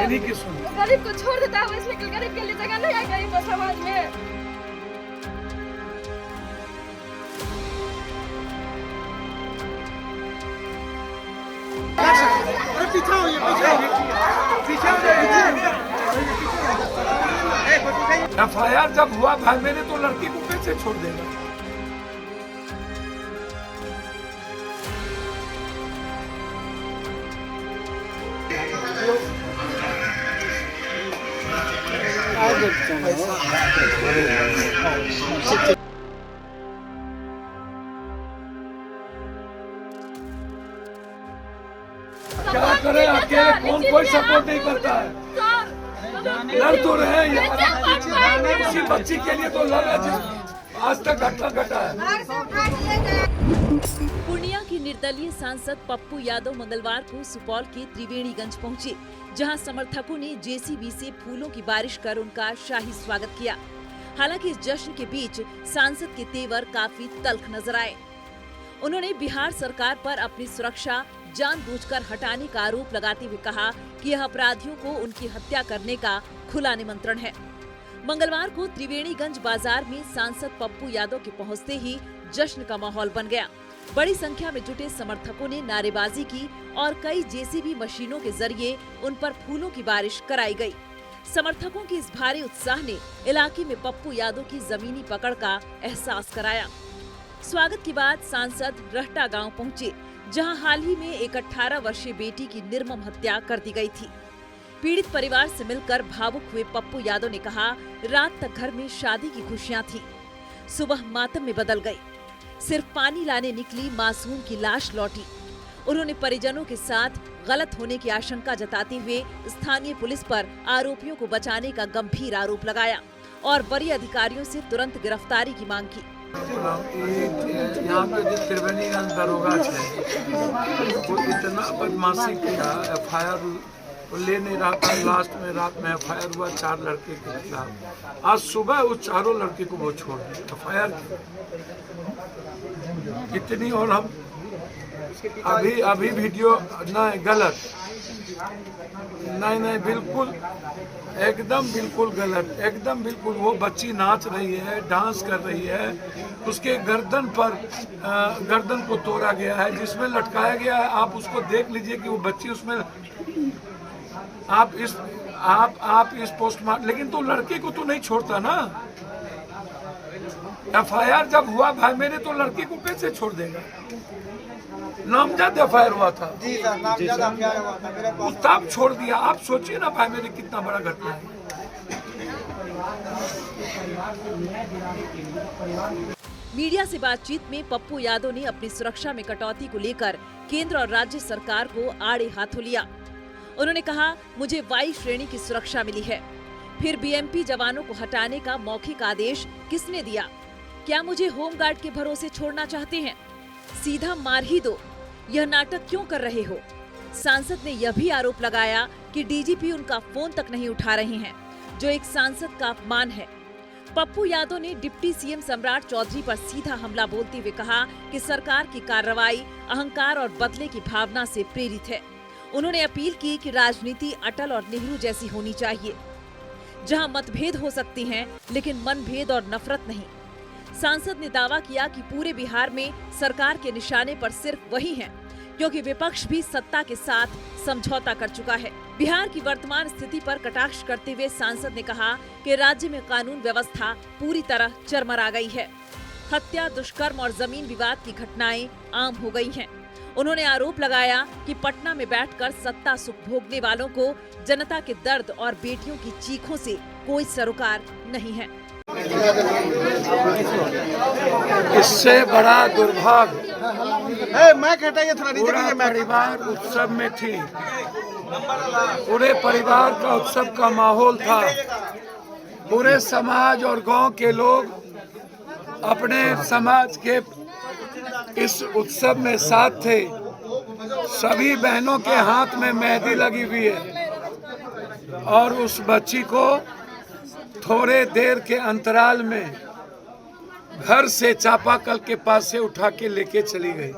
इन्हीं की सुन। गरीब को छोड़ देता है, इसलिए कि गरीब के लिए जगह नहीं है गरीब को समाज में। FIR जब हुआ भाई मेरे तो लड़की को कैसे छोड़ देगा। क्या करे अकेले, कौन कोई सपोर्ट नहीं करता है। लड़ तो रहे हैं यार, किसी बच्ची के लिए तो लड़ रहे, आज तक घटना घटा है। पूर्णिया की निर्दलीय सांसद पप्पू यादव मंगलवार को सुपौल के त्रिवेणीगंज पहुंचे, जहां समर्थकों ने जेसीबी से फूलों की बारिश कर उनका शाही स्वागत किया। हालांकि इस जश्न के बीच सांसद के तेवर काफी तल्ख नजर आए। उन्होंने बिहार सरकार पर अपनी सुरक्षा जानबूझकर हटाने का आरोप लगाते हुए कहा कि यह अपराधियों को उनकी हत्या करने का खुला निमंत्रण है। मंगलवार को त्रिवेणीगंज बाजार में सांसद पप्पू यादव के पहुंचते ही जश्न का माहौल बन गया। बड़ी संख्या में जुटे समर्थकों ने नारेबाजी की और कई जेसीबी मशीनों के जरिए उन पर फूलों की बारिश कराई गई। समर्थकों के इस भारी उत्साह ने इलाके में पप्पू यादव की जमीनी पकड़ का एहसास कराया। स्वागत के बाद सांसद रहटा गांव पहुंचे, जहां हाल ही में एक 18 वर्षीय बेटी की निर्मम हत्या कर दी गई थी। पीड़ित परिवार से मिलकर भावुक हुए पप्पू यादव ने कहा, रात तक घर में शादी की खुशियां थी, सुबह मातम में बदल गई। सिर्फ पानी लाने निकली मासूम की लाश लौटी। उन्होंने परिजनों के साथ गलत होने की आशंका जताते हुए स्थानीय पुलिस पर आरोपियों को बचाने का गंभीर आरोप लगाया और वरीय अधिकारियों से तुरंत गिरफ्तारी की मांग की। यहाँ पे जो त्रिवेणीगंज दरोगा है वो इतना बदमाशी किया, FIR ले नहीं रहा था। लास्ट में रात में FIR हुआ 4 लड़के के खिलाफ। आज सुबह उस चारों लड़के को वो छोड़ दिया FIR कितनी। और हम अभी वीडियो नहीं, गलत नहीं बिल्कुल एकदम बिल्कुल गलत, एकदम बिल्कुल। वो बच्ची नाच रही है, डांस कर रही है, उसके गर्दन को तोड़ा गया है, जिसमें लटकाया गया है। आप उसको देख लीजिए कि वो बच्ची उसमें, आप इस पोस्टमार्टम, लेकिन तो लड़के को तो नहीं छोड़ता ना। FIR जब हुआ भाई मेरे तो लड़के को कैसे छोड़ देगा। नामजद FIR हुआ था जी सर, नामजद FIR हुआ था मेरे को, तब छोड़ दिया। आप सोचिए ना भाई मेरे कितना बड़ा घटना है। मीडिया से बातचीत में पप्पू यादव ने अपनी सुरक्षा में कटौती को लेकर केंद्र और राज्य सरकार को आड़े हाथों लिया। उन्होंने कहा, मुझे वायु श्रेणी की सुरक्षा मिली है, फिर BMP जवानों को हटाने का मौखिक आदेश किसने दिया? क्या मुझे होमगार्ड के भरोसे छोड़ना चाहते हैं? सीधा मार ही दो, यह नाटक क्यों कर रहे हो? सांसद ने यह भी आरोप लगाया कि DGP उनका फोन तक नहीं उठा रहे हैं, जो एक सांसद का अपमान है। पप्पू यादव ने डिप्टी CM सम्राट चौधरी पर सीधा हमला बोलते हुए कहा कि सरकार की कार्रवाई अहंकार और बदले की भावना से प्रेरित है। उन्होंने अपील की कि राजनीति अटल और नेहरू जैसी होनी चाहिए, जहां मतभेद हो सकते हैं लेकिन मनभेद और नफरत नहीं। सांसद ने दावा किया कि पूरे बिहार में सरकार के निशाने पर सिर्फ वही हैं, क्योंकि विपक्ष भी सत्ता के साथ समझौता कर चुका है। बिहार की वर्तमान स्थिति पर कटाक्ष करते हुए सांसद ने कहा कि राज्य में कानून व्यवस्था पूरी तरह चरमरा गई है। हत्या, दुष्कर्म और जमीन विवाद की घटनाएं आम हो गई हैं। उन्होंने आरोप लगाया कि पटना में बैठकर सत्ता सुख भोगने वालों को जनता के दर्द और बेटियों की चीखों से कोई सरोकार नहीं है। इससे बड़ा दुर्भाग्य पूरा परिवार उत्सव में थी, पूरे परिवार का उत्सव का माहौल था। पूरे समाज और गांव के लोग अपने समाज के इस उत्सव में साथ थे। सभी बहनों के हाथ में मेहंदी लगी हुई है और उस बच्ची को थोड़े देर के अंतराल में घर से चापाकल के पास से उठा के लेके चली गई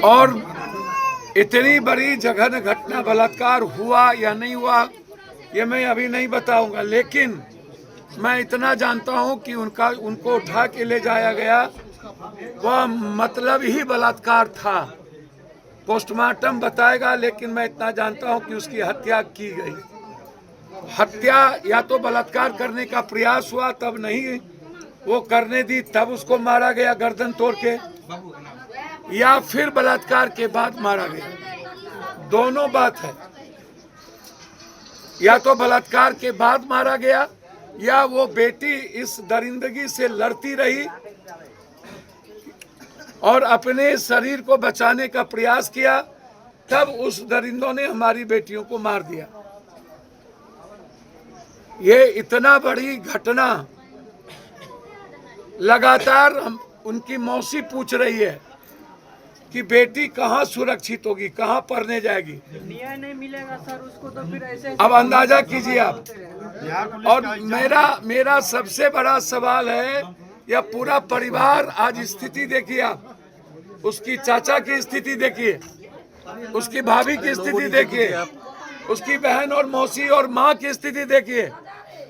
और इतनी बड़ी जघन्य घटना, बलात्कार हुआ या नहीं हुआ ये मैं अभी नहीं बताऊंगा, लेकिन मैं इतना जानता हूं कि उनको उठा के ले जाया गया, वह मतलब ही बलात्कार था। पोस्टमार्टम बताएगा, लेकिन मैं इतना जानता हूं कि उसकी हत्या की गई। हत्या या तो बलात्कार करने का प्रयास हुआ तब नहीं वो करने दी, तब उसको मारा गया गर्दन तोड़ के, या फिर बलात्कार के बाद मारा गया। दोनों बात है, या तो बलात्कार के बाद मारा गया या वो बेटी इस दरिंदगी से लड़ती रही और अपने शरीर को बचाने का प्रयास किया, तब उस दरिंदों ने हमारी बेटियों को मार दिया। ये इतना बड़ी घटना, लगातार उनकी मौसी पूछ रही है कि बेटी कहाँ सुरक्षित होगी, कहाँ पढ़ने जाएगी। न्याय नहीं मिलेगा सर उसको, तो फिर ऐसे अब अंदाजा कीजिए आप। और मेरा सबसे बड़ा सवाल है, यह पूरा परिवार, आज स्थिति देखिए आप, उसकी चाचा की स्थिति देखिए, उसकी भाभी की स्थिति देखिए, उसकी बहन और मौसी और माँ की स्थिति देखिए,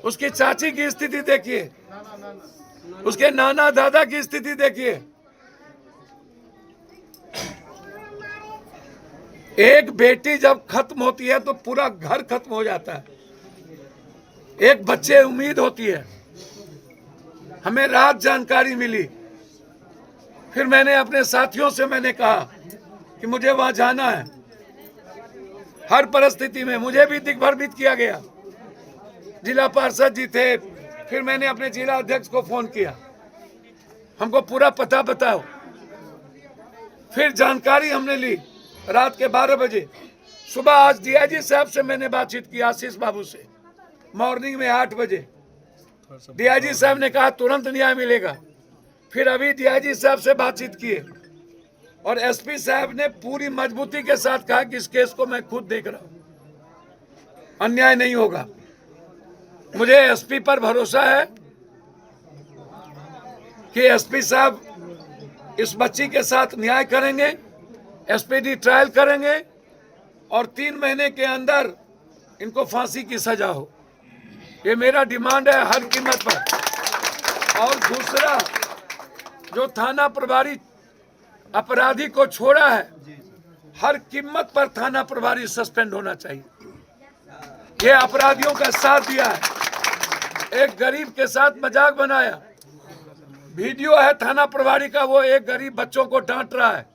उसकी चाची की स्थिति देखिए, उसके नाना दादा की स्थिति देखिए। एक बेटी जब खत्म होती है तो पूरा घर खत्म हो जाता है। एक बच्चे उम्मीद होती है। हमें रात जानकारी मिली, फिर मैंने अपने साथियों से मैंने कहा कि मुझे वहां जाना है। हर परिस्थिति में मुझे भी दिग्भ्रमित किया गया। जिला पार्षद जी थे, फिर मैंने अपने जिला अध्यक्ष को फोन किया, हमको पूरा पता बताओ। फिर जानकारी हमने ली रात के 12 बजे। सुबह आज डीआईजी साहब से मैंने बातचीत की, आशीष बाबू से, मॉर्निंग में 8 बजे। डीआईजी साहब ने कहा तुरंत न्याय मिलेगा। फिर अभी डीआईजी साहब से बातचीत किए और एसपी साहब ने पूरी मजबूती के साथ कहा कि इस केस को मैं खुद देख रहा हूं, अन्याय नहीं होगा। मुझे एसपी पर भरोसा है कि एसपी साहब इस बच्ची के साथ न्याय करेंगे, एसपीडी ट्रायल करेंगे और 3 महीने के अंदर इनको फांसी की सजा हो। ये मेरा डिमांड है हर कीमत पर। और दूसरा, जो थाना प्रभारी अपराधी को छोड़ा है, हर कीमत पर थाना प्रभारी सस्पेंड होना चाहिए। ये अपराधियों का साथ दिया है, एक गरीब के साथ मजाक बनाया। वीडियो है थाना प्रभारी का, वो एक गरीब बच्चों को डांट रहा है।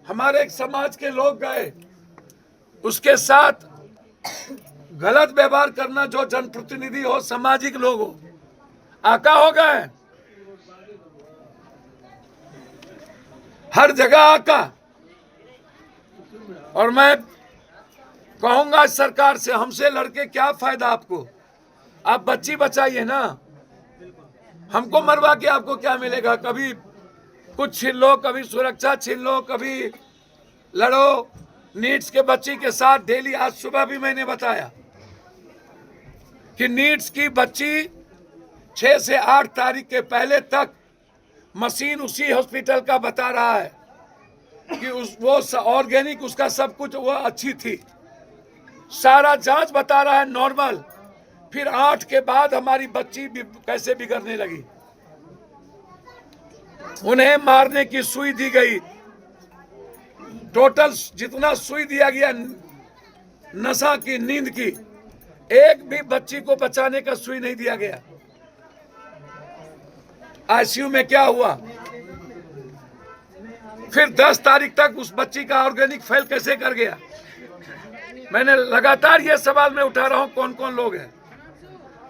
हमारे एक समाज के लोग गए, उसके साथ गलत व्यवहार करना, जो जनप्रतिनिधि हो, सामाजिक लोग हो, आका हो गए हर जगह आका। और मैं कहूंगा सरकार से, हमसे लड़के क्या फायदा आपको, आप बच्ची बचाइए ना, हमको मरवा के आपको क्या मिलेगा। कभी कुछ छीन लो, कभी सुरक्षा छीन लो, कभी लड़ो। नीट्स के बच्ची के साथ डेली, आज सुबह भी मैंने बताया कि नीट्स की बच्ची 6 से 8 तारीख के पहले तक मशीन उसी हॉस्पिटल का बता रहा है कि वो ऑर्गेनिक, उसका सब कुछ वो अच्छी थी, सारा जांच बता रहा है नॉर्मल। फिर 8 के बाद हमारी बच्ची भी कैसे बिगड़ने लगी। उन्हें मारने की सुई दी गई, टोटल जितना सुई दिया गया नशा की, नींद की, एक भी बच्ची को बचाने का सुई नहीं दिया गया। आईसीयू में क्या हुआ। फिर 10 तारीख तक उस बच्ची का ऑर्गेनिक फेल कैसे कर गया। मैंने लगातार ये सवाल मैं उठा रहा हूं, कौन कौन लोग हैं।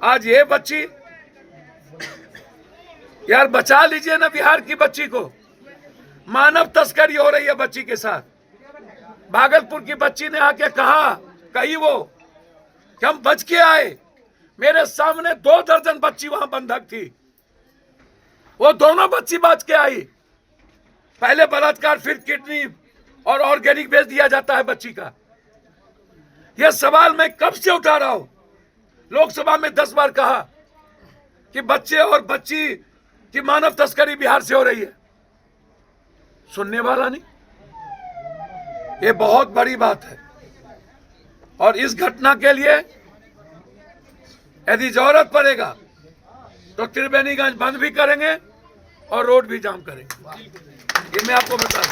आज ये बच्ची, यार बचा लीजिए ना बिहार की बच्ची को। मानव तस्करी हो रही है बच्ची के साथ। भागलपुर की बच्ची ने आके कही वो कि हम बच के आए। मेरे सामने 2 दर्जन बच्ची वहां बंधक थी, वो दोनों बच्ची बच के आई। पहले बलात्कार, फिर किडनी और ऑर्गेनिक बेच दिया जाता है बच्ची का। यह सवाल मैं कब से उठा रहा हूं। लोकसभा में 10 बार कहा कि बच्चे और बच्ची की मानव तस्करी बिहार से हो रही है, सुनने वाला नहीं। ये बहुत बड़ी बात है। और इस घटना के लिए यदि जरूरत पड़ेगा तो त्रिवेणीगंज बंद भी करेंगे और रोड भी जाम करेंगे। ये मैं आपको बता दूं।